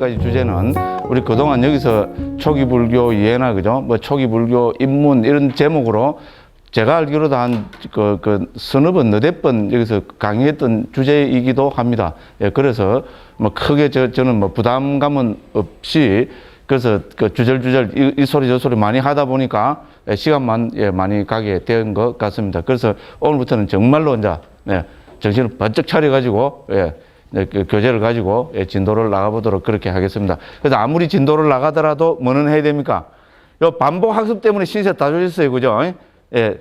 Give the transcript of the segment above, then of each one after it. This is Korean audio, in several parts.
여기까지 주제는 우리 그동안 여기서 초기 불교 이해나 그죠? 뭐 초기 불교 입문 이런 제목으로 제가 알기로도 한 서너 번, 너댓 번 여기서 강의했던 주제이기도 합니다. 예, 그래서 뭐 크게 저는 뭐 부담감은 없이 그래서 주절주절 이 소리 저 소리 많이 하다 보니까 시간만 많이 가게 된 것 같습니다. 그래서 오늘부터는 정말로 이제 정신을 번쩍 차려가지고 교재를 가지고 진도를 나가보도록 그렇게 하겠습니다. 그래서 아무리 진도를 나가더라도 뭐는 해야 됩니까? 요 반복 학습 때문에 신세 다 조졌어요, 그죠? 예.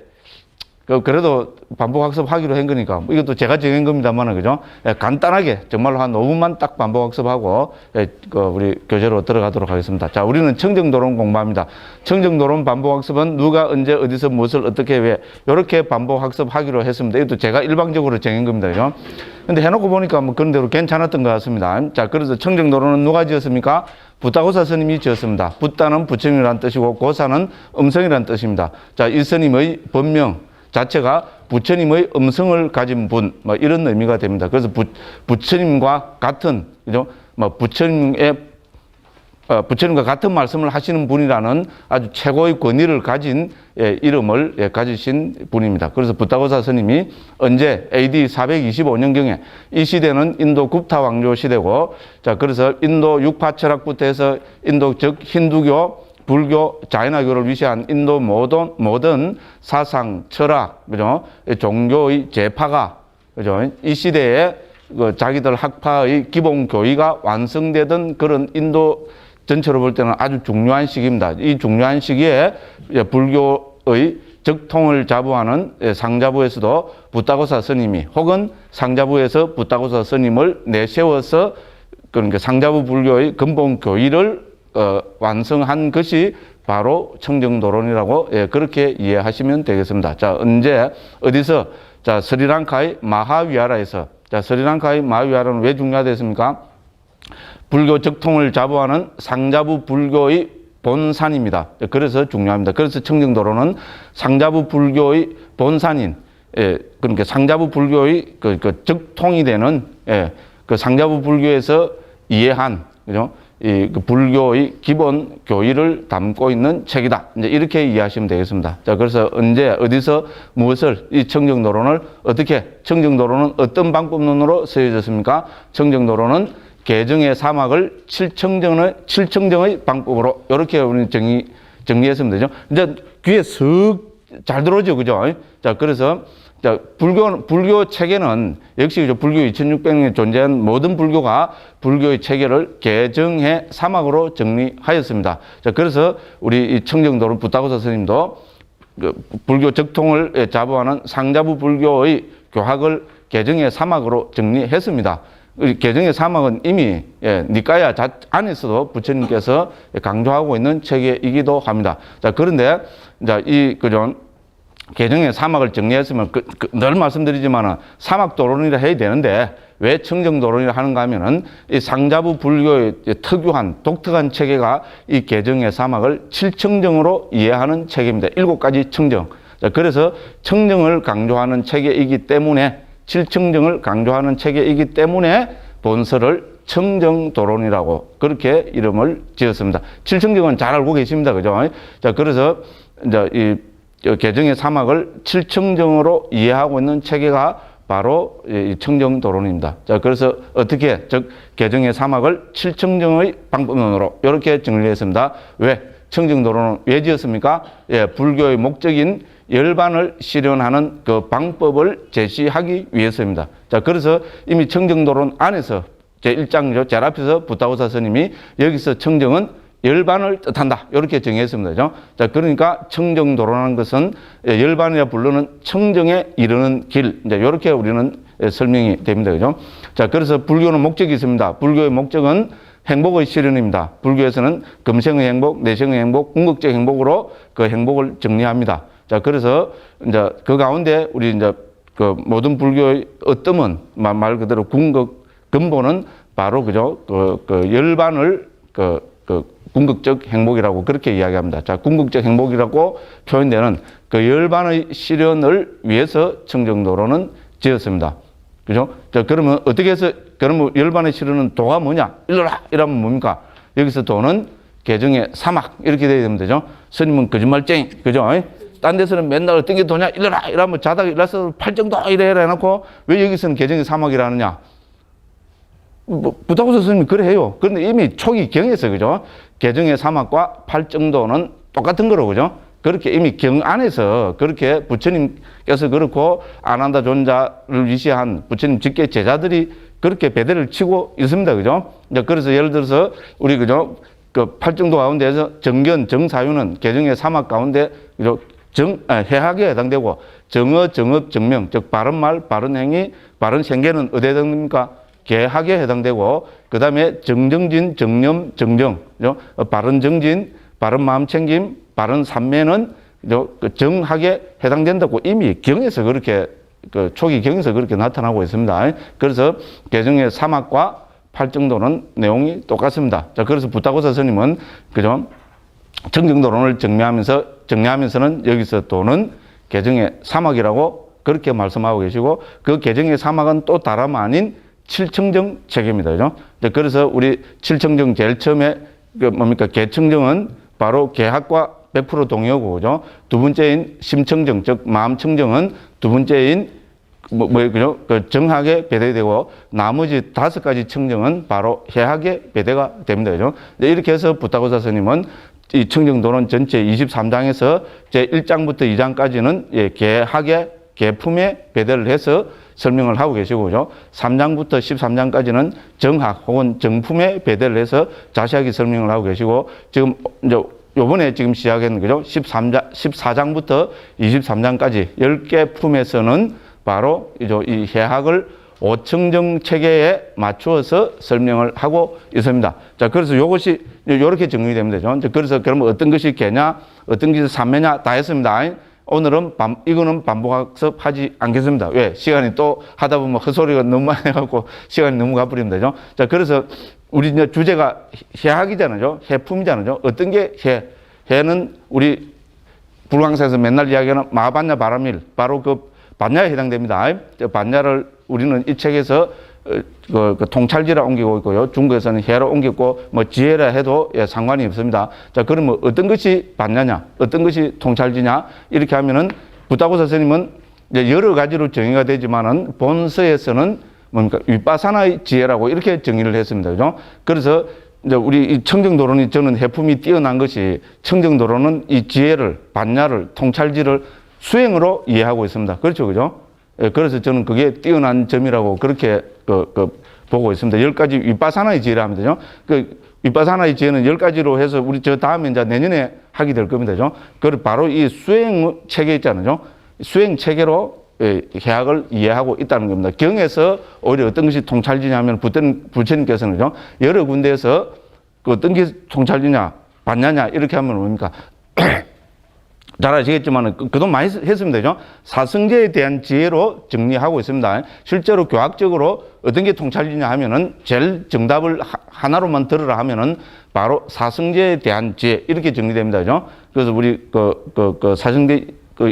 그래도 반복 학습하기로 한 거니까 이것도 제가 정한 겁니다만 그죠? 간단하게 정말로 한 5분만 딱 반복 학습하고 우리 교재로 들어가도록 하겠습니다. 자, 우리는 청정도론 공부합니다. 청정도론 반복 학습은 누가 언제 어디서 무엇을 어떻게 왜 이렇게 반복 학습하기로 했습니다. 이것도 제가 일방적으로 정한 겁니다. 그죠? 근데 해놓고 보니까 뭐 그런 대로 괜찮았던 것 같습니다. 자, 그래서 청정도론은 누가 지었습니까? 붓다고사 스님이 지었습니다. 붓다는 부처님이라는 뜻이고 고사는 음성이라는 뜻입니다. 자, 이 스님의 본명 자체가 부처님의 음성을 가진 분, 뭐 이런 의미가 됩니다. 그래서 부처님과 같은, 그죠? 뭐 부처님과 같은 말씀을 하시는 분이라는 아주 최고의 권위를 가진 이름을 가지신 분입니다. 그래서 붓다고사 스님이 언제 AD 425년경에 이 시대는 인도 굽타 왕조 시대고, 자, 그래서 인도 육파 철학부터 해서 인도 즉 힌두교, 불교, 자이나교를 위시한 인도 모든 사상, 철학, 그죠? 종교의 제파가, 그죠? 이 시대에 자기들 학파의 기본 교의가 완성되던 그런 인도 전체로 볼 때는 아주 중요한 시기입니다. 이 중요한 시기에 불교의 적통을 자부하는 상자부에서도 붓다고사 스님이 혹은 상자부에서 붓다고사 스님을 내세워서 그러니까 상자부 불교의 근본 교의를 완성한 것이 바로 청정도론이라고 그렇게 이해하시면 되겠습니다. 자, 언제 어디서 자 스리랑카의 마하위하라에서 자 스리랑카의 마하위하라는 왜 중요하겠습니까? 불교 적통을 자부하는 상자부 불교의 본산입니다. 그래서 중요합니다. 그래서 청정도론은 상자부 불교의 본산인 그러니까 상자부 불교의 그 적통이 되는 그 상자부 불교에서 이해한 그죠? 그 불교의 기본 교의를 담고 있는 책이다. 이제 이렇게 이해하시면 되겠습니다. 자, 그래서 언제, 어디서, 무엇을, 이 청정도론을 어떻게, 청정도론은 어떤 방법론으로 쓰여졌습니까? 청정도론은 개정의 사막을 칠청정의 방법으로, 이렇게 우리는 정리했으면 되죠. 이제 귀에 슥 잘 들어오죠. 그죠? 자, 그래서, 자, 불교 체계는 역시 불교 2600년에 존재한 모든 불교가 불교의 체계를 개정해 사막으로 정리하였습니다. 자, 그래서 우리 이 청정도론 붓다고사 스님도 불교 적통을 자부하는 상자부 불교의 교학을 개정해 사막으로 정리했습니다. 개정의 사막은 이미 니까야 안에서도 부처님께서 강조하고 있는 체계이기도 합니다. 자, 그런데 이 그전 개정의 사막을 정리했으면 늘 말씀드리지만은 사막도론이라 해야 되는데 왜 청정도론이라 하는가 하면은 이 상자부 불교의 특유한 독특한 체계가 이 개정의 사막을 7청정으로 이해하는 체계입니다. 7가지 청정. 자, 그래서 청정을 강조하는 체계이기 때문에 7청정을 강조하는 체계이기 때문에 본설을 청정도론이라고 그렇게 이름을 지었습니다. 7청정은 잘 알고 계십니다. 그죠? 자, 그래서 이제 이 개정의 사막을 7청정으로 이해하고 있는 체계가 바로 이 청정도론입니다. 자, 그래서 어떻게, 즉, 개정의 사막을 7청정의 방법론으로 이렇게 정리했습니다. 왜? 청정도론은 왜 지었습니까? 불교의 목적인 열반을 실현하는 그 방법을 제시하기 위해서입니다. 자, 그래서 이미 청정도론 안에서 제1장이죠. 제일 앞에서 붓다고사 스님이 여기서 청정은 열반을 뜻한다. 이렇게 정했습니다. 그죠? 자, 그러니까 청정도론하는 것은 열반이라 부르는 청정에 이르는 길. 이제 이렇게 우리는 설명이 됩니다. 그죠? 자, 그래서 불교는 목적이 있습니다. 불교의 목적은 행복의 실현입니다. 불교에서는 금생의 행복, 내생의 행복, 궁극적 행복으로 그 행복을 정리합니다. 자, 그래서 이제 그 가운데 우리 이제 그 모든 불교의 어뜸은 말 그대로 근본은 바로 그죠? 그 열반을 궁극적 행복이라고 그렇게 이야기합니다. 자, 궁극적 행복이라고 표현되는 그 열반의 실현을 위해서 청정도론은 지었습니다. 그죠? 자, 그러면 어떻게 해서 그러면 열반에 실으는 도가 뭐냐? 일러라! 이러면 뭡니까? 여기서 도는 개정의 사막. 이렇게 돼야 되면 되죠. 스님은 거짓말쟁이. 그죠? 딴 데서는 맨날 어떤 게 도냐? 일러라! 이러면 자다가 일어나서 팔정도 이래 해놓고 왜 여기서는 개정의 사막이라느냐? 부타고사 스님이 그래 해요. 그런데 이미 초기 경에서, 그죠? 개정의 사막과 팔정도는 똑같은 거로, 그죠? 그렇게 이미 경 안에서 그렇게 부처님께서 그렇고 아난다 존자를 위시한 부처님 직계 제자들이 그렇게 배대를 치고 있습니다. 그죠? 그래서 예를 들어서 우리, 그죠? 그 팔정도 가운데에서 정견, 정사유는 개정의 사막 가운데, 그죠? 해학에 해당되고 정어, 정업, 정명, 즉 바른 말, 바른 행위, 바른 생계는 어디에 해당됩니까? 개학에 해당되고, 그 다음에 정정진, 정념, 정정, 그죠? 바른 정진, 바른 마음 챙김, 바른 삼매는 정학에 해당된다고 이미 경에서 그렇게, 그 초기 경에서 그렇게 나타나고 있습니다. 그래서 개정의 사막과 팔정도는 내용이 똑같습니다. 자, 그래서 부타고사 스님은, 그죠? 청정도론을 정리하면서는 여기서 도는 개정의 사막이라고 그렇게 말씀하고 계시고, 그 개정의 사막은 또 다름 아닌 칠청정 체계입니다. 그죠? 그래서 우리 칠청정 제일 처음에 그 뭡니까? 개청정은 바로 개학과 100% 동의하고, 그죠? 두 번째인 심청정, 즉 마음청정은 두 번째인 그죠? 그 정학에 배대되고, 나머지 5가지 청정은 바로 해학에 배대가 됩니다. 그죠? 이렇게 해서 부타고사 스님은 이 청정도론 전체 23장에서 제 1장부터 2장까지는 개학에, 개품에 배대를 해서 설명을 하고 계시고, 그죠? 3장부터 13장까지는 정학 혹은 정품에 배대를 해서 자세하게 설명을 하고 계시고, 지금 이제 요번에 지금 시작한, 그죠? 14장부터 23장까지 10개 품에서는 바로 이 해학을 5청정 체계에 맞추어서 설명을 하고 있습니다. 자, 그래서 요것이 요렇게 정리되면 되죠. 그래서 그러면 어떤 것이 개냐, 어떤 것이 삼매냐 다 했습니다. 오늘은 이거는 반복학습 하지 않겠습니다. 왜? 시간이 또 하다 보면 헛소리가 너무 많이 해갖고 시간이 너무 가버리면 되죠. 자, 그래서 우리 이제 주제가 해학이잖아요. 해품이잖아요. 어떤 게 해는 우리 불광사에서 맨날 이야기하는 마반야 바람일, 바로 그 반야에 해당됩니다. 반야를 우리는 이 책에서 그 통찰지라 옮기고 있고요. 중국에서는 해로 옮겼고, 뭐 지혜라 해도 상관이 없습니다. 자, 그러면 어떤 것이 반야냐, 어떤 것이 통찰지냐, 이렇게 하면은 부타고사 스님은 여러 가지로 정의가 되지만은 본서에서는 뭡니까? 윗바사나의 지혜라고 이렇게 정의를 했습니다. 그죠? 그래서 이제 우리 이 청정도론이 저는 해품이 뛰어난 것이 청정도론은 이 지혜를, 반야를, 통찰지를 수행으로 이해하고 있습니다. 그렇죠, 그죠? 그래서 저는 그게 뛰어난 점이라고 그렇게 보고 있습니다. 10가지 윗바사나의 지혜라 하면 되죠. 그 윗바사나의 지혜는 10가지로 해서 우리 저 다음에 이제 내년에 하게 될 겁니다. 그죠? 그 바로 이 수행 체계 있잖아요. 수행 체계로 해학을 이해하고 있다는 겁니다. 경에서 오히려 어떤 것이 통찰지냐면 부처님께서는, 그죠? 여러 군데에서 그 어떤 게 통찰지냐, 반야냐 이렇게 하면 뭡니까? 잘 아시겠지만 그동안 많이 했습니다. 그죠? 사성제에 대한 지혜로 정리하고 있습니다. 실제로 교학적으로 어떤 게 통찰지냐 하면은 제일 정답을 하나로만 들으라 하면은 바로 사성제에 대한 지혜 이렇게 정리됩니다. 그죠? 그래서 우리 사성제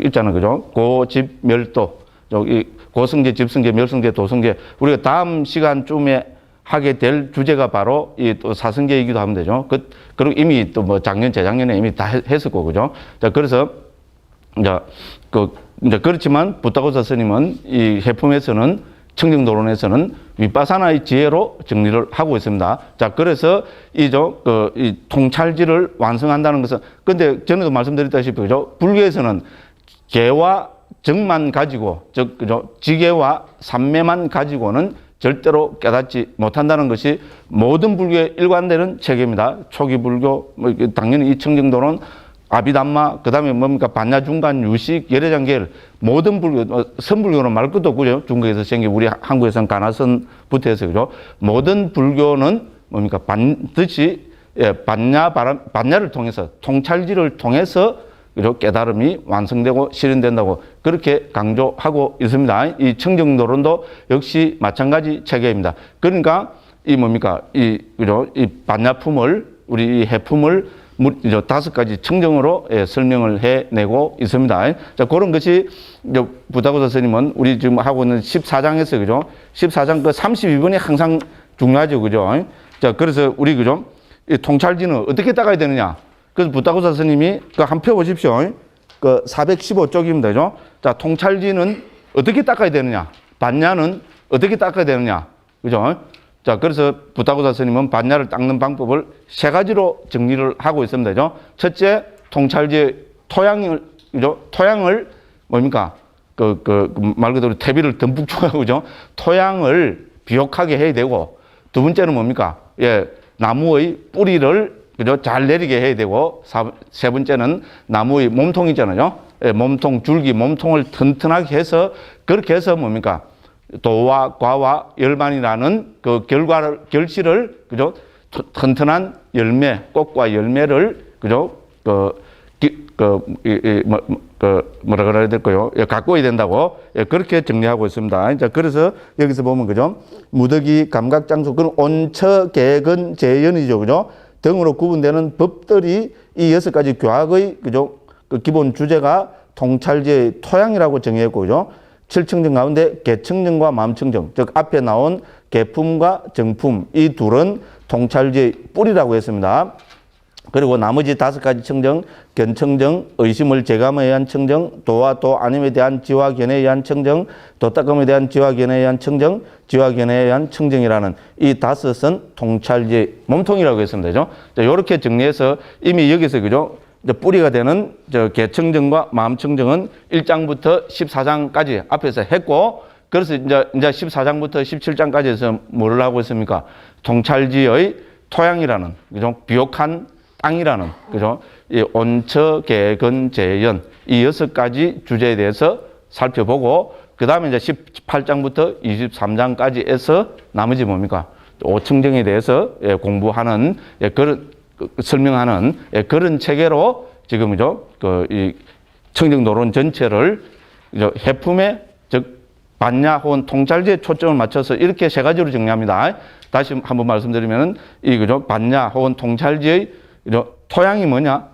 있잖아요. 그죠? 고집 멸도, 이 고성제, 집성제, 멸성제, 도성제, 우리가 다음 시간쯤에 하게 될 주제가 바로 이 또 사성제이기도 하면 되죠. 그리고 이미 또 뭐 작년, 재작년에 이미 다 했었고, 그죠? 자, 그래서, 이제 그렇지만 부타고사 스님은 이 해품에서는, 청정도론에서는 윗바사나의 지혜로 정리를 하고 있습니다. 자, 그래서 이 통찰지를 완성한다는 것은, 근데 전에도 말씀드렸다시피, 그죠? 불교에서는 개와 정만 가지고, 즉, 그죠? 지계와 삼매만 가지고는 절대로 깨닫지 못한다는 것이 모든 불교에 일관되는 체계입니다. 초기 불교, 당연히 이 청정도론, 아비담마, 그 다음에 뭡니까? 반야, 중간, 유식, 열애장계열, 모든 불교, 선불교는 말 것도 없고요. 중국에서 생긴, 우리 한국에서는 가나선부터 해서, 그죠? 모든 불교는 뭡니까? 반드시, 반야를 통해서, 통찰지를 통해서, 그죠? 깨달음이 완성되고 실현된다고 그렇게 강조하고 있습니다. 이 청정도론도 역시 마찬가지 체계입니다. 그러니까 이 뭡니까? 그죠? 이 반야품을, 우리 이 해품을 다섯 가지 청정으로 설명을 해내고 있습니다. 자, 그런 것이 부다고사 스님은 우리 지금 하고 있는 14장에서 그죠? 14장 그 32번이 항상 중요하죠, 그죠? 자, 그래서 우리 그죠? 이 통찰지는 어떻게 닦아야 되느냐? 그래서 부다고사 스님이 그 한 표 보십시오. 그 415쪽입니다, 그죠? 자, 통찰지는 어떻게 닦아야 되느냐? 반야는 어떻게 닦아야 되느냐? 그죠? 자, 그래서 부다고사 스님은 반야를 닦는 방법을 세 가지로 정리를 하고 있습니다. 그죠? 첫째, 통찰지의 토양을, 그죠? 토양을 뭡니까? 말 그대로 퇴비를 듬뿍 주고, 그죠? 토양을 비옥하게 해야 되고, 두 번째는 뭡니까? 예, 나무의 뿌리를, 그죠? 잘 내리게 해야 되고, 세 번째는 나무의 몸통 있잖아요. 예, 몸통, 줄기, 몸통을 튼튼하게 해서, 그렇게 해서 뭡니까? 도와 과와 열반이라는 그 결실을, 그죠? 튼튼한 열매, 꽃과 열매를, 그죠? 뭐라 그래야 될까요? 예, 가꿔야 된다고, 예, 그렇게 정리하고 있습니다. 자, 그래서 여기서 보면, 그죠? 무더기, 감각, 장소, 그런 온처, 개근, 재연이죠. 그죠? 등으로 구분되는 법들이 이 6가지 교학의, 그죠? 그 기본 주제가 통찰지의 토양이라고 정의했고, 그죠? 7청정 가운데 개청정과 마음청정, 즉 앞에 나온 개품과 정품, 이 둘은 통찰지의 뿌리라고 했습니다. 그리고 나머지 5가지 청정, 견청정, 의심을 제감에 의한 청정, 도와 도 아님에 대한 지와 견해에 의한 청정, 도닦음에 대한 지와 견해에 의한 청정, 지와 견해에 의한 청정이라는 이 5은 통찰지의 몸통이라고 했습니다. 그죠? 자, 요렇게 정리해서 이미 여기서, 그죠? 뿌리가 되는 개청정과 마음청정은 1장부터 14장까지 앞에서 했고, 그래서 이제 14장부터 17장까지 해서 뭐를 하고 있습니까? 통찰지의 토양이라는, 그죠? 비옥한 땅이라는, 그죠? 이 온처, 개근, 재연, 이 6가지 주제에 대해서 살펴보고, 그 다음에 이제 18장부터 23장까지 해서 나머지 뭡니까? 5청정에 대해서 공부하는 그런, 설명하는 그런 체계로 지금이죠. 이 청정도론 전체를 해품에, 즉 반야 혹은 통찰지에 초점을 맞춰서 이렇게 세 가지로 정리합니다. 다시 한번 말씀드리면은 이 그죠? 반야 혹은 통찰지의 토양이 뭐냐,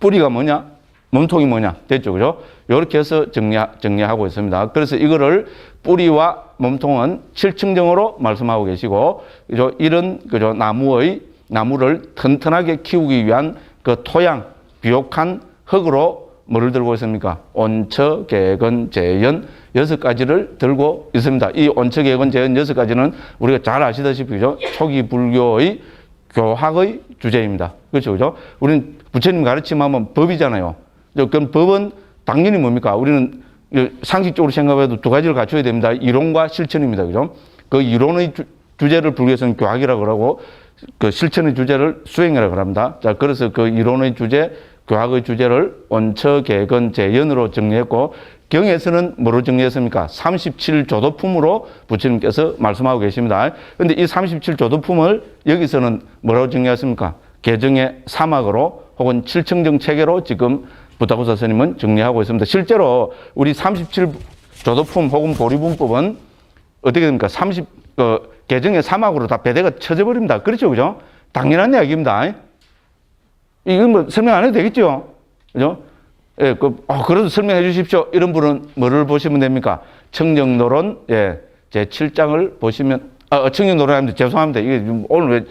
뿌리가 뭐냐, 몸통이 뭐냐, 됐죠, 그죠? 이렇게 해서 정리하고 있습니다. 그래서 이거를 뿌리와 몸통은 7청정으로 말씀하고 계시고, 그죠? 이런 그죠? 나무를 튼튼하게 키우기 위한 그 토양, 비옥한 흙으로 뭐를 들고 있습니까? 온처, 개근, 재연 6가지를 들고 있습니다. 이 온처, 개근, 재연 6가지는 우리가 잘 아시다시피, 그죠? 초기 불교의 교학의 주제입니다. 그렇죠, 그죠? 우리는 부처님 가르침하면 법이잖아요. 그럼 법은 당연히 뭡니까? 우리는 상식적으로 생각해도 2가지를 갖춰야 됩니다. 이론과 실천입니다. 그죠? 그 이론의 주제를 불교에서는 교학이라고 그러고, 그 실천의 주제를 수행이라고 합니다. 자, 그래서 그 이론의 주제, 교학의 주제를 온처, 개근, 재연으로 정리했고, 경에서는 뭐로 정리했습니까? 37조도품으로 부처님께서 말씀하고 계십니다. 그런데 이 37조도품을 여기서는 뭐라고 정리했습니까? 개정의 사막으로 혹은 7청정 체계로 지금 부다고사 스님은 정리하고 있습니다. 실제로 우리 37조도품 혹은 보리분법은 어떻게 됩니까? 개정의 사막으로 다 배대가 쳐져 버립니다. 그렇죠, 그죠? 당연한 이야기입니다. 이건 뭐 설명 안 해도 되겠죠? 그죠? 예, 그래도 설명해 주십시오. 이런 분은 뭐를 보시면 됩니까? 청정도론, 예, 제 7장을 보시면, 청정도론 하면 죄송합니다. 이게 오늘 왜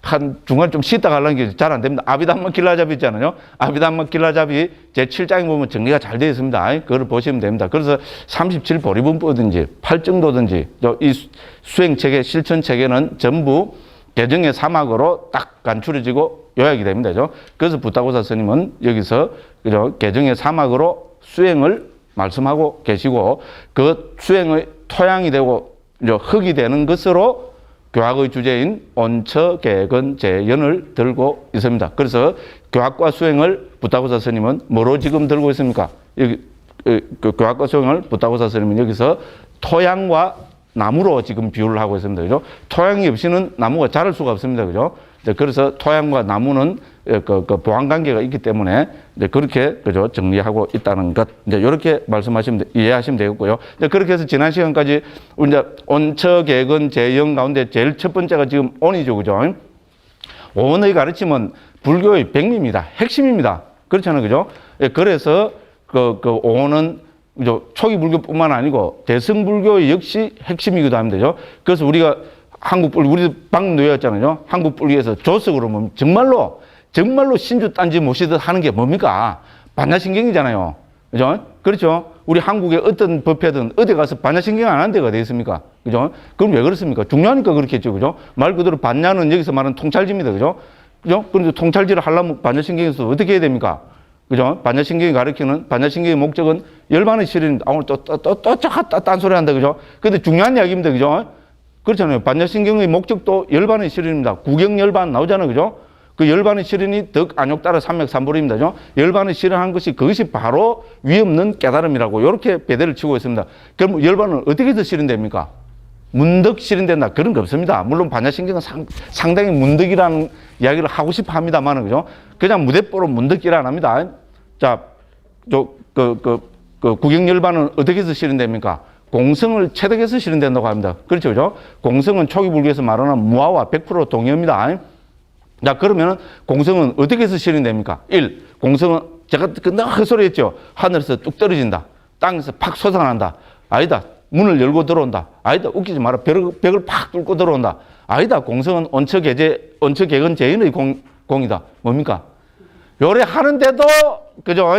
한 중간 좀 쉬다 가려는 게 잘 안 됩니다. 아비담마 길라잡이 있잖아요. 아비담마 길라잡이 제 7장에 보면 정리가 잘 되어 있습니다. 그걸 보시면 됩니다. 그래서 37 보리분법이든지 8정도든지 이 수행체계, 실천체계는 전부 개정의 사막으로 딱 간추려지고 요약이 됩니다. 그래서 부다고사 스님은 여기서 그죠? 개정의 사막으로 수행을 말씀하고 계시고, 그 수행의 토양이 되고 흙이 되는 것으로 교학의 주제인 온처, 개근, 재연을 들고 있습니다. 그래서 교학과 수행을 부다고사 스님은 뭐로 지금 들고 있습니까? 여기 그 교학과 수행을 부다고사 스님은 여기서 토양과 나무로 지금 비유를 하고 있습니다. 그죠? 토양이 없이는 나무가 자랄 수가 없습니다. 그죠? 그래서 토양과 나무는 보완 관계가 있기 때문에 그렇게 그죠? 정리하고 있다는 것. 이제 이렇게 이해하시면 되겠고요. 그렇게 해서 지난 시간까지 이제 온처, 개근, 재연 가운데 제일 첫 번째가 지금 온이죠. 그죠? 온의 가르침은 불교의 백미입니다. 핵심입니다. 그렇잖아요. 그죠? 예, 그래서 오는 초기 불교뿐만 아니고 대승불교 역시 핵심이기도 합니다. 그죠? 그래서 우리가 우리 방금 놓였잖아요. 한국 불교에서 조석으로 뭐 정말로 신주 딴지 모시듯 하는 게 뭡니까? 반야신경이잖아요. 그죠? 그렇죠? 우리 한국의 어떤 법회든 어디 가서 반야신경 안 하는 데가 어디 있습니까? 그죠? 그럼 왜 그렇습니까? 중요하니까 그렇겠죠. 그죠? 말 그대로 반야는 여기서 말하는 통찰지입니다. 그죠? 그죠? 그런데 통찰지를 하려면 반야신경에서 어떻게 해야 됩니까? 그죠? 반야신경이 가르치는 반야신경의 목적은 열반의 실현입니다. 오늘 딴 소리 한다. 그죠? 근데 중요한 이야기입니다. 그죠? 그렇잖아요. 반야신경의 목적도 열반의 실현입니다. 구경열반 나오잖아요. 그죠? 그 열반의 실현이 덕 안욕 따라 삼맥삼보리입니다. 그죠? 열반의 실현한 것이 그것이 바로 위없는 깨달음이라고 이렇게 배대를 치고 있습니다. 그럼 열반은 어떻게 해서 실현됩니까? 문득 실현된다. 그런 거 없습니다. 물론 반야신경은 상당히 문득이라는 이야기를 하고 싶어 합니다만, 그죠? 그냥 무대뽀로 문득이라 안 합니다. 자, 구경열반은 어떻게 해서 실현됩니까? 공성을 체득해서 실현된다고 합니다. 그렇죠, 그죠? 공성은 초기 불교에서 말하는 무아와 100% 동의어입니다. 자, 그러면은 공성은 어떻게 해서 실현됩니까? 1. 공성은 제가 늘 헛소리 했죠. 하늘에서 뚝 떨어진다. 땅에서 팍 솟아난다. 아니다. 문을 열고 들어온다. 아니다. 웃기지 마라. 벽을 팍 뚫고 들어온다. 아니다. 공성은 언처개건 제인의 공이다. 뭡니까? 요래 하는데도, 그죠?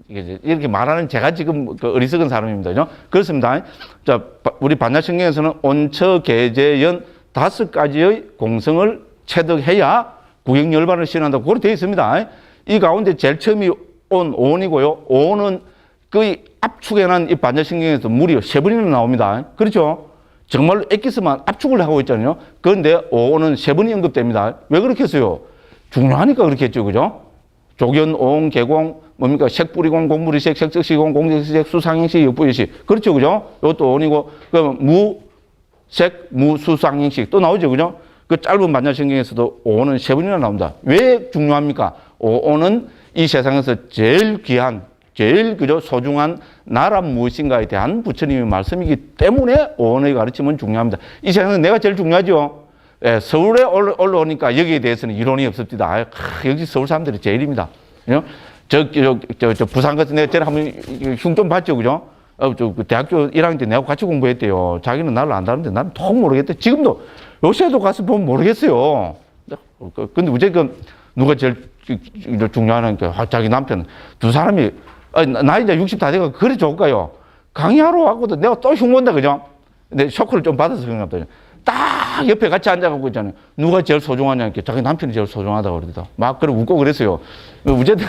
이렇게 말하는 제가 지금 어리석은 사람입니다. 그죠? 그렇습니다. 자, 우리 반야신경에서는 언처개재연 5가지의 공성을 체득해야 구경열반을 실현한다고 그렇게 되어 있습니다. 이 가운데 제일 처음이 오온이고요. 오온은 거의 압축해놓은 이 반야신경에서 무려 3번이나 나옵니다. 그렇죠? 정말로 엑기스만 압축을 하고 있잖아요. 그런데 오온은 3번이 언급됩니다. 왜 그렇게 했어요? 중요하니까 그렇게 했죠. 그죠? 조견, 오온, 개공, 뭡니까? 색뿌리공, 공무리색, 색석시공, 공색식, 수상행식, 역부의식. 그렇죠. 그죠? 이것도 오온이고, 무수상행식 또 나오죠. 그죠? 그 짧은 반야신경에서도 오온은 3번이나 나옵니다. 왜 중요합니까? 오온은 이 세상에서 제일 귀한, 제일 소중한 나란 무엇인가에 대한 부처님의 말씀이기 때문에 오온의 가르침은 중요합니다. 이 세상에서 내가 제일 중요하죠. 예, 서울에 올라오니까 여기에 대해서는 이론이 없습니다. 역시 서울 사람들이 제일입니다. 부산 같은 데 제가 한번 흉 좀 봤죠. 그죠? 대학교 1학년 때 내가 같이 공부했대요. 자기는 나를 안다는데 나는 통 모르겠대. 지금도 요새도 가서 보면 모르겠어요. 근데 어쨌든 누가 제일 중요한 게 자기 남편 두 사람이 나이 이제 60 다 돼가 그래 좋을까요? 강의하러 왔거든. 내가 또 흉본다. 그죠? 근데 쇼크를 좀 받아서 그런가 보다. 딱 옆에 같이 앉아가고 있잖아요. 누가 제일 소중하냐, 이렇게. 자기 남편이 제일 소중하다고 그러더라. 막, 그래, 웃고 그랬어요. 어쨌든,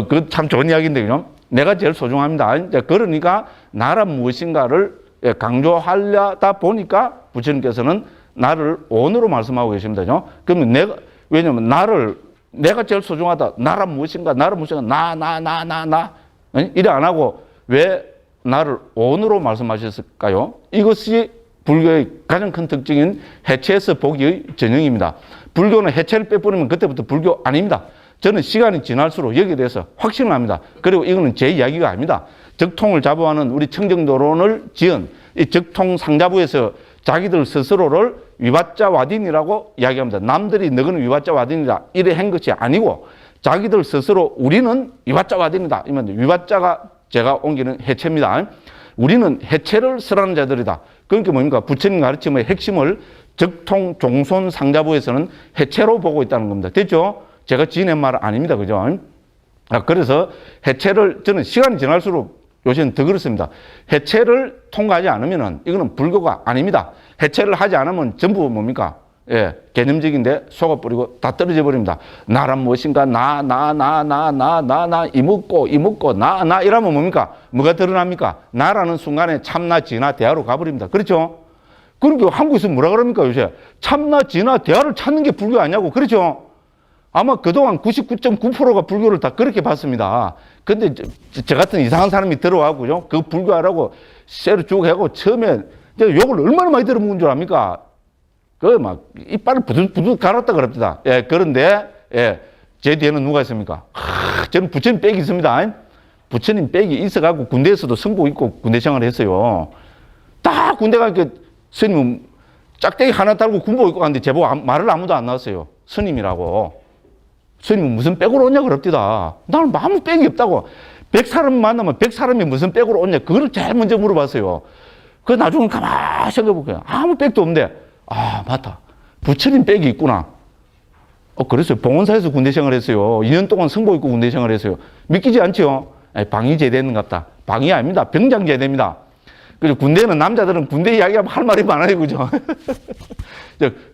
그 참 좋은 이야기인데, 그죠? 내가 제일 소중합니다. 그러니까, 나란 무엇인가를 강조하려다 보니까, 부처님께서는 나를 온으로 말씀하고 계십니다. 그죠? 그러면 왜냐면 내가 제일 소중하다. 나란 무엇인가, 나. 이래 안 하고, 왜 나를 온으로 말씀하셨을까요? 이것이 불교의 가장 큰 특징인 해체에서 복의 전형입니다. 불교는 해체를 빼버리면 그때부터 불교 아닙니다. 저는 시간이 지날수록 여기에 대해서 확신을 합니다. 그리고 이거는 제 이야기가 아닙니다. 적통을 자부하는 우리 청정도론을 지은 이 적통상자부에서 자기들 스스로를 위바짜 와딘이라고 이야기합니다. 남들이 너는 위바짜 와딘이다 이래 한 것이 아니고 자기들 스스로 우리는 위바짜 와딘이다. 이면 위바짜가 제가 옮기는 해체입니다. 우리는 해체를 설하는 자들이다. 그러니까 뭡니까? 부처님 가르침의 핵심을 적통 종손 상자부에서는 해체로 보고 있다는 겁니다. 됐죠? 제가 지어낸 말 아닙니다. 그죠? 그래서 해체를 저는 시간이 지날수록 요새는 더 그렇습니다. 해체를 통과하지 않으면은 이거는 불교가 아닙니다. 해체를 하지 않으면 전부 뭡니까? 예, 개념적인데 속아버리고 다 떨어져 버립니다. 나란 무엇인가? 이먹고, 나, 이러면 뭡니까? 뭐가 드러납니까? 나라는 순간에 참나, 진화, 대화로 가버립니다. 그렇죠? 그러니까 한국에서 뭐라 그럽니까, 요새? 참나, 진화, 대화를 찾는 게 불교 아니냐고. 그렇죠? 아마 그동안 99.9%가 불교를 다 그렇게 봤습니다. 근데 저 같은 이상한 사람이 들어와고요. 그 불교하라고 쇠로 쭉 하고 처음에 욕을 얼마나 많이 들어먹은 줄 압니까? 이빨을 부들부들 갈았다 그럽니다. 예, 그런데, 예, 제 뒤에는 누가 있습니까? 저는 부처님 빽이 있습니다. 부처님 빽이 있어가지고 군대에서도 승복 있고 군대 생활을 했어요. 딱 군대 가니까 스님 짝대기 하나 달고 군복 입고 갔는데 제보고 말을 아무도 안 나왔어요. 스님이라고. 스님은 무슨 백으로 오냐 그럽디다. 나는 아무 백이 없다고. 100사람 만나면 100사람이 무슨 백으로 오냐. 그걸 제일 먼저 물어봤어요. 그 나중에 가만히 생각해볼게요. 아무 백도 없는데, 아, 맞다. 부처님 백이 있구나. 그랬어요. 봉원사에서 군대 생활했어요. 2년 동안 승복 입고 군대 생활했어요. 믿기지 않죠? 방위 제대했는갑다. 방위 아닙니다. 병장 제대입니다. 그죠? 군대는 남자들은 군대 이야기하면 할 말이 많아요. 그죠?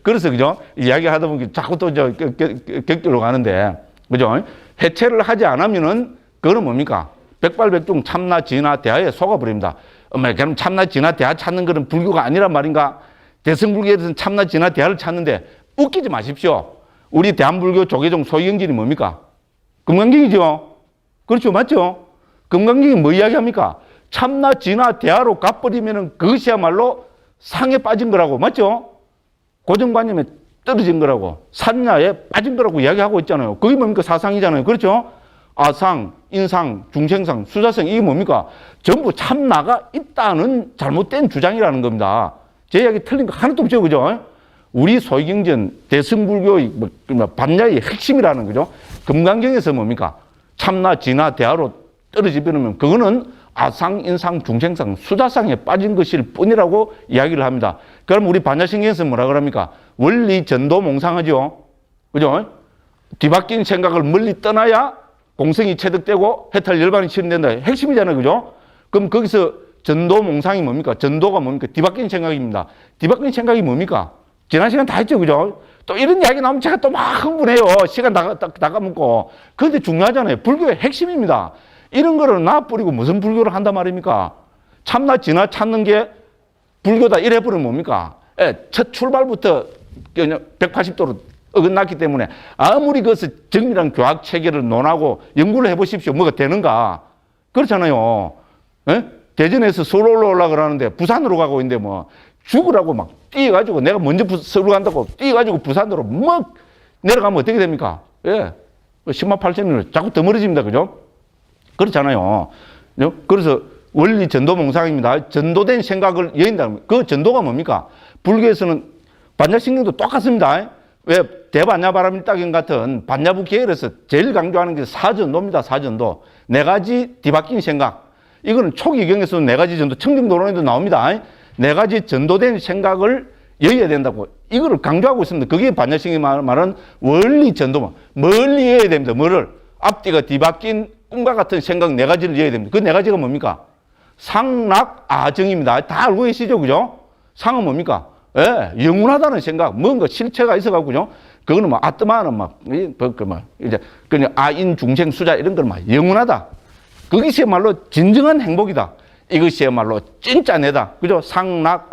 그래서, 그죠? 이야기 하다 보면 자꾸 또 격결로 가는데, 그죠? 해체를 하지 않으면은, 그거는 뭡니까? 백발백중 참나 진화 대하에 속아버립니다. 그럼 참나 진화 대하 찾는 거는 불교가 아니란 말인가? 대승불교에서는 참나 진화 대하를 찾는데, 웃기지 마십시오. 우리 대한불교 조계종 소희경진이 뭡니까? 금강경이죠? 그렇죠? 맞죠? 금강경이 뭐 이야기합니까? 참나 진화 대하로 가버리면은 그것이야말로 상에 빠진 거라고. 맞죠? 고정관념에 떨어진 거라고. 산야에 빠진 거라고 이야기하고 있잖아요. 그게 뭡니까? 사상이잖아요. 그렇죠? 아상, 인상, 중생상, 수자성 이게 뭡니까? 전부 참나가 있다는 잘못된 주장이라는 겁니다. 제 이야기 틀린 거 하나도 없죠. 그죠? 우리 소희경전 대승불교의 반야의 핵심이라는 거죠. 금강경에서 뭡니까? 참나 진화 대하로 떨어지면 그거는 아상, 인상, 중생상, 수자상에 빠진 것일 뿐이라고 이야기를 합니다. 그럼 우리 반야신경에서 뭐라 그럽니까? 원리 전도 몽상하죠. 그죠? 뒤바뀐 생각을 멀리 떠나야 공성이 체득되고 해탈 열반이 실현된다. 핵심이잖아요. 그죠? 그럼 거기서 전도 몽상이 뭡니까? 전도가 뭡니까? 뒤바뀐 생각입니다. 뒤바뀐 생각이 뭡니까? 지난 시간 다 했죠. 그죠? 또 이런 이야기 나오면 제가 또 막 흥분해요. 시간 나가먹고. 그런데 중요하잖아요. 불교의 핵심입니다. 이런 거를 놔버리고 무슨 불교를 한단 말입니까? 참나 진화 찾는 게 불교다 이래버리면 뭡니까? 첫 출발부터 180도로 어긋났기 때문에 아무리 그것을 정밀한 교학 체계를 논하고 연구를 해보십시오. 뭐가 되는가? 그렇잖아요. 대전에서 서울 올라가려고 하는데 부산으로 가고 있는데 뭐 죽으라고 막 뛰어가지고 내가 먼저 서울 간다고 뛰어가지고 부산으로 막 내려가면 어떻게 됩니까? 10만 8천을 자꾸 더 멀어집니다. 그죠? 그렇잖아요. 그래서 원리 전도 몽상입니다. 전도된 생각을 여인다는 그 전도가 뭡니까? 불교에서는 반야신경도 똑같습니다. 왜 대반야바라밀다경 같은 반야부 계열에서 제일 강조하는 게 사전도입니다. 사전도. 네 가지 뒤바뀐 생각. 이거는 초기경에서는 네 가지 전도, 청정도론에도 나옵니다. 네 가지 전도된 생각을 여어야 된다고. 이거를 강조하고 있습니다. 그게 반야신경이 말하는 원리 전도. 멀리 여어야 됩니다. 뭐를? 앞뒤가 뒤바뀐 꿈과 같은 생각 네 가지를 이해해야 됩니다. 그 네 가지가 뭡니까? 상락, 아정입니다. 다 알고 계시죠? 그죠? 상은 뭡니까? 영원하다는 생각, 뭔가 실체가 있어가지고요. 그거는 뭐, 아뜨마는 이제, 그냥 아인, 중생, 수자 이런 걸 막 영원하다. 그것이야말로 진정한 행복이다. 이것이야말로 진짜 내다. 그죠? 상락,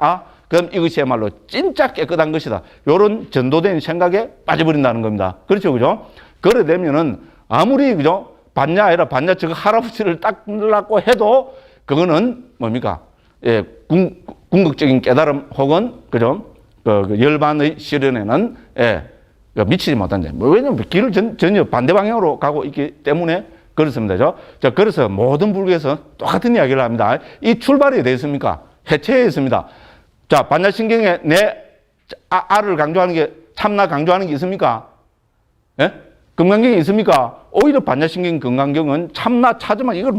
그럼 이것이야말로 진짜 깨끗한 것이다. 요런 전도된 생각에 빠져버린다는 겁니다. 그렇죠? 그죠? 그래 되면은 아무리, 그죠? 반야 아니라 반야 저거 할아버지를 닦으려고 해도 그거는 뭡니까? 궁극적인 깨달음 혹은 그죠? 그 열반의 실현에는 미치지 못한다. 왜냐면 길을 전혀 반대 방향으로 가고 있기 때문에 그렇습니다. 자, 그래서 모든 불교에서 똑같은 이야기를 합니다. 이 출발이 어디 있습니까? 해체에 있습니다. 자, 반야신경에 내 아를 강조하는 게 참나 강조하는 게 있습니까? 금강경이 있습니까? 오히려 반야신경 금강경은 참나 찾으면 이걸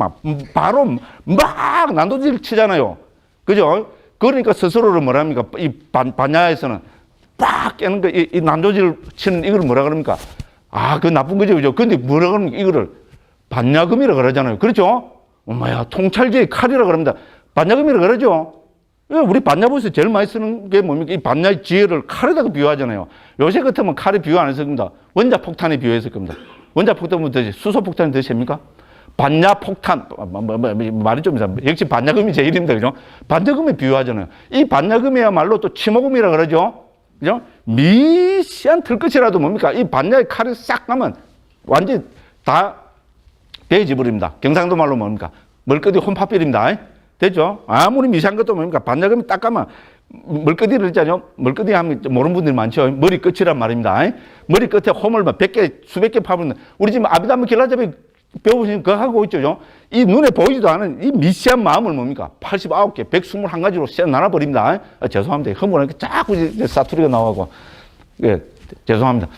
바로 막 난도질 치잖아요. 그죠? 그러니까 스스로를 뭐라 합니까? 이 반야에서는 빡 깨는 거, 이 난도질 치는 이걸 뭐라 그럽니까? 그 나쁜 거죠. 그죠? 근데 뭐라 그럽니까? 이거를 반야금이라 그러잖아요. 그렇죠? 엄마야, 통찰제의 칼이라 그럽니다. 반야금이라 그러죠? 우리 반야부에서 제일 많이 쓰는 게 뭡니까? 이 반야의 지혜를 칼에다가 비유하잖아요. 요새 같으면 칼에 비유 안 했을 겁니다. 원자폭탄에 비유했을 겁니다. 원자폭탄보다 수소폭탄이 더 셉니까? 반야폭탄, 말이 좀 이상합니다. 역시 반야금이 제일입니다. 그죠? 반야금에 비유하잖아요. 이 반야금이야말로 또 치모금이라 그러죠? 그죠? 미시한 털끝이라도 뭡니까? 이 반야의 칼을 싹 가면 완전히 다 베어져버립니다. 경상도 말로 뭡니까? 멀거디 혼파필입니다. 됐죠? 아무리 미세한 것도 뭡니까? 반야금이 딱 가면 멀거디를 있잖아요. 멀거디 하면 모르는 분들이 많죠. 머리 끝이란 말입니다. 머리 끝에 홈을 막 100개, 수백 개 파면 우리 집 아비담 길라잡이 배워보시면 그거 하고 있죠. 이 눈에 보이지도 않은 이 미시한 마음을 뭡니까? 89개, 121가지로 쎄 나눠버립니다. 죄송합니다. 허물하니까 자꾸 사투리가 나오고. 예, 죄송합니다.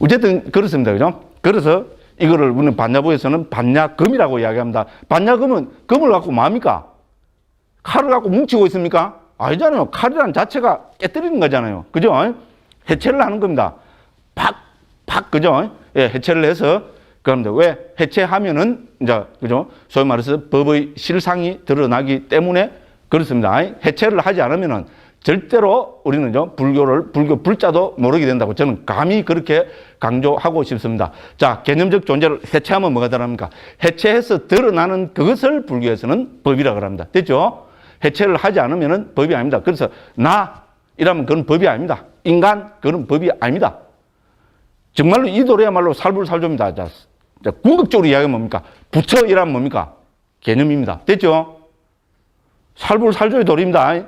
어쨌든 그렇습니다. 그죠? 그래서 이거를 우리는 반야부에서는 반야금이라고 이야기합니다. 반야금은 금을 갖고 뭐합니까? 칼을 갖고 뭉치고 있습니까? 아니잖아요. 칼이라는 자체가 깨뜨리는 거잖아요. 그죠? 해체를 하는 겁니다. 팍, 그죠? 예, 해체를 해서, 그럽니다. 왜? 해체하면은, 이제, 그죠? 소위 말해서 법의 실상이 드러나기 때문에 그렇습니다. 해체를 하지 않으면은 절대로 우리는 불교 불자도 모르게 된다고 저는 감히 그렇게 강조하고 싶습니다. 자, 개념적 존재를 해체하면 뭐가 되랍니까? 해체해서 드러나는 그것을 불교에서는 법이라고 합니다. 됐죠? 해체를 하지 않으면 법이 아닙니다. 그래서 나이라면 그건 법이 아닙니다. 인간, 그건 법이 아닙니다. 정말로 이 도리야말로 살불살조입니다. 자, 궁극적으로 이야기하면 뭡니까? 부처이라면 뭡니까? 개념입니다. 됐죠? 살불살조의 도리입니다.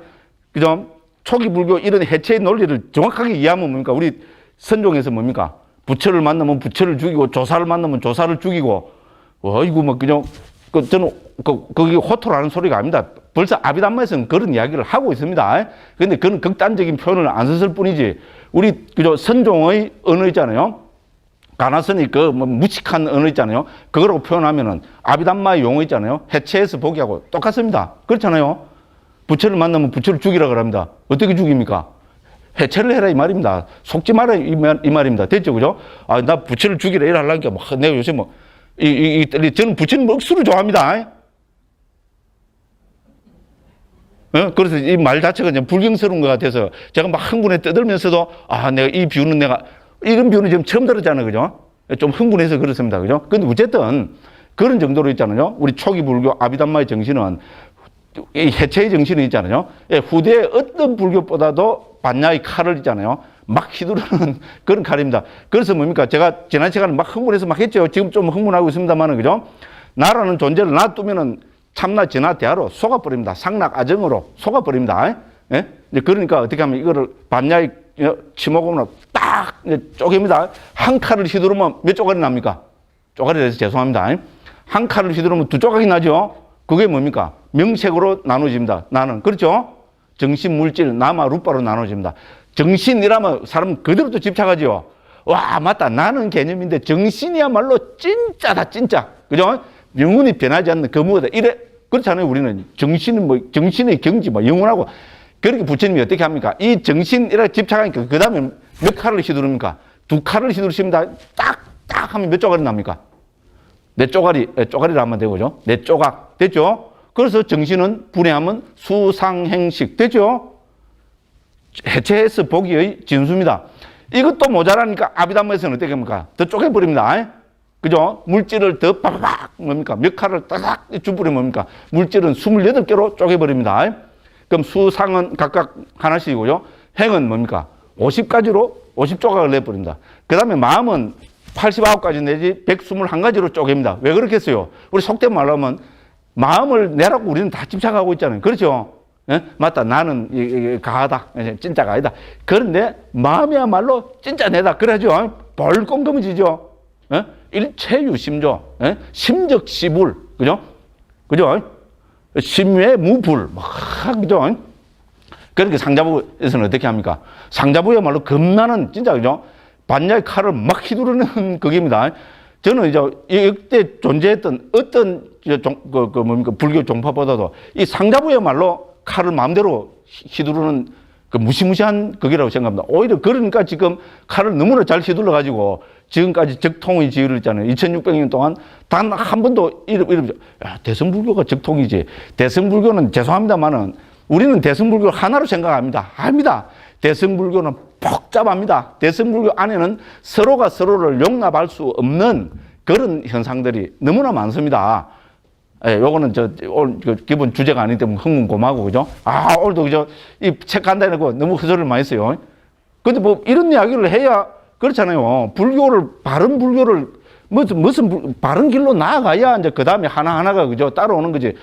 그죠? 초기 불교 이런 해체의 논리를 정확하게 이해하면 뭡니까? 우리 선종에서 뭡니까? 부처를 만나면 부처를 죽이고 조사를 만나면 조사를 죽이고 어이구 뭐 그냥 저는 거기 호토라는 소리가 아닙니다. 벌써 아비담마에서는 그런 이야기를 하고 있습니다. 그런데 그런 극단적인 표현을 안 썼을 뿐이지 우리 그죠 선종의 언어 있잖아요. 가나선이 뭐 무식한 언어 있잖아요. 그거라고 표현하면은 아비담마의 용어 있잖아요. 해체해서 보기하고 똑같습니다. 그렇잖아요. 부처를 만나면 부처를 죽이라고 합니다. 어떻게 죽입니까? 해체를 해라 이 말입니다. 속지 마라 이 말입니다. 됐죠, 그죠? 아, 나 부처를 죽이라 이래 하려니까 뭐 내가 요새 뭐 저는 부처는 억수로 좋아합니다. 그래서 이 말 자체가 좀 불경스러운 것 같아서 제가 막 흥분해 떠들면서도 내가 이 비유는 이런 비유는 지금 처음 들었잖아요, 그죠? 좀 흥분해서 그렇습니다, 그죠? 근데 어쨌든 그런 정도로 있잖아요. 우리 초기 불교 아비담마의 정신은 이 해체의 정신이 있잖아요. 후대의 어떤 불교보다도 반야의 칼을 있잖아요. 막 휘두르는 그런 칼입니다. 그래서 뭡니까? 제가 지난 시간에 막 흥분해서 막 했죠. 지금 좀 흥분하고 있습니다만은, 그죠? 나라는 존재를 놔두면은 참나, 진화, 대화로 속아버립니다. 상락, 아정으로 속아버립니다. 예? 그러니까 어떻게 하면 이거를 반야의 치모금으로 딱 쪼갭니다. 한 칼을 휘두르면 몇 조각이 납니까? 조각이 돼서 죄송합니다. 한 칼을 휘두르면 두 조각이 나죠? 그게 뭡니까? 명색으로 나눠집니다. 나는. 그렇죠? 정신, 물질, 나마, 루파로 나눠집니다. 정신이라면 사람 그대로 또 집착하지요. 와, 맞다. 나는 개념인데 정신이야말로 진짜다, 진짜. 그죠? 영원히 변하지 않는 그 무엇이다. 이래. 그렇잖아요. 우리는 정신은 정신의 경지, 영원하고. 그렇게 부처님이 어떻게 합니까? 이 정신이라 집착하니까 그 다음에 몇 칼을 휘두릅니까? 두 칼을 휘두르십니다. 딱 하면 몇 조각이 납니까? 네 쪼가리를 하면 되고, 그죠? 네 조각. 됐죠? 그래서 정신은 분해하면 수상행식. 됐죠? 해체해서 보기의 진수입니다. 이것도 모자라니까 아비담마에서는 어떻게 합니까? 더 쪼개버립니다. 그죠? 물질을 더 빠바박 뭡니까? 몇 칼을 따닥 주부리면 뭡니까? 물질은 28개로 쪼개버립니다. 그럼 수상은 각각 하나씩이고요. 행은 뭡니까? 50가지로 50조각을 내버립니다. 그 다음에 마음은 89가지 내지 121가지로 쪼갭니다. 왜 그렇게 했어요? 우리 속된 말로 하면 마음을 내라고 우리는 다 집착하고 있잖아요. 그렇죠? 예? 맞다. 나는 가하다. 진짜가 아니다. 그런데 마음이야말로 진짜 내다. 그러죠? 벌건금지죠. 예? 일체유심조. 예? 심적시불. 그죠? 그죠? 심외 무불. 그죠? 그러니까 상자부에서는 어떻게 합니까? 상자부야말로 겁나는, 진짜, 그죠? 반야의 칼을 막 휘두르는 그게입니다. 저는 이제 역대 존재했던 어떤 불교 종파보다도 이 상자부야말로 칼을 마음대로 휘두르는 그 무시무시한 그게라고 생각합니다. 오히려 그러니까 지금 칼을 너무나 잘 휘둘러가지고 지금까지 적통의 지위를 있잖아요. 2600년 동안 단 한 번도 대승불교가 적통이지. 대승불교는 죄송합니다만은 우리는 대승불교 하나로 생각합니다. 아닙니다. 대승불교는 복잡합니다. 대승불교 안에는 서로가 서로를 용납할 수 없는 그런 현상들이 너무나 많습니다. 예, 요거는 오늘 기본 주제가 아니기 때문에 흥분 고마고, 그죠? 오늘도 그죠? 이 책 간다고 너무 헛소리를 많이 했어요. 근데 뭐 이런 이야기를 해야 그렇잖아요. 바른 불교를, 무슨 바른 길로 나아가야 이제 그 다음에 하나하나가, 그죠? 따라오는 거지.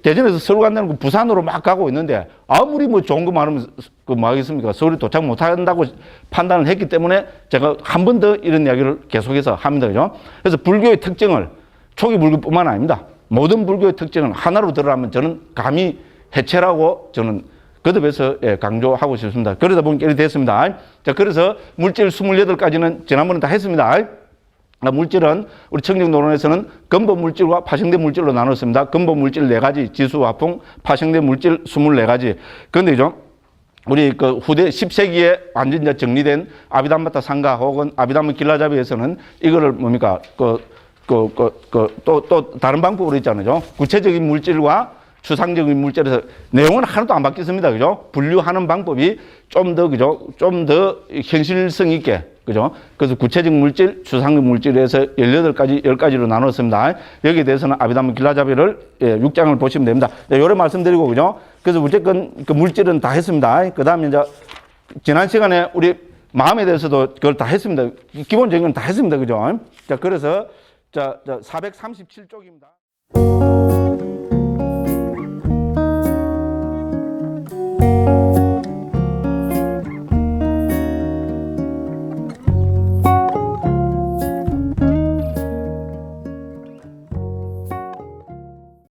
대전에서 서울 간다는 거 부산으로 막 가고 있는데 아무리 뭐 좋은 거 말하면 뭐 하겠습니까? 서울에 도착 못 한다고 판단을 했기 때문에 제가 한 번 더 이런 이야기를 계속해서 합니다. 그죠? 그래서 불교의 특징을 초기 불교뿐만 아닙니다. 모든 불교의 특징은 하나로 들어가면 저는 감히 해체라고 저는 거듭해서 강조하고 싶습니다. 그러다 보니까 이렇게 됐습니다. 자, 그래서 물질 28가지는 지난번에 다 했습니다. 물질은 우리 청정노론에서는 근본 물질과 파생된 물질로 나눴습니다. 근본 물질 4가지, 지수, 화풍, 파생된 물질 24가지. 그런데 우리 그 후대 10세기에 완전 이제 정리된 아비담바타 상가 혹은 아비담바 길라자비에서는 이거를 뭡니까? 또 다른 방법으로 있잖아요. 구체적인 물질과 추상적인 물질에서 내용은 하나도 안 바뀌었습니다. 그죠? 분류하는 방법이 좀 더, 그죠? 좀 더 현실성 있게, 그죠? 그래서 구체적 물질, 추상적 물질에서 18가지, 10가지로 나눴습니다. 여기에 대해서는 아비담바 길라자비를 6장을 보시면 됩니다. 요래 말씀드리고, 그죠? 그래서 어쨌건 그 물질은 다 했습니다. 그 다음에 이제 지난 시간에 우리 마음에 대해서도 그걸 다 했습니다. 기본적인 건 다 했습니다. 그죠? 자, 그래서 자 437쪽입니다.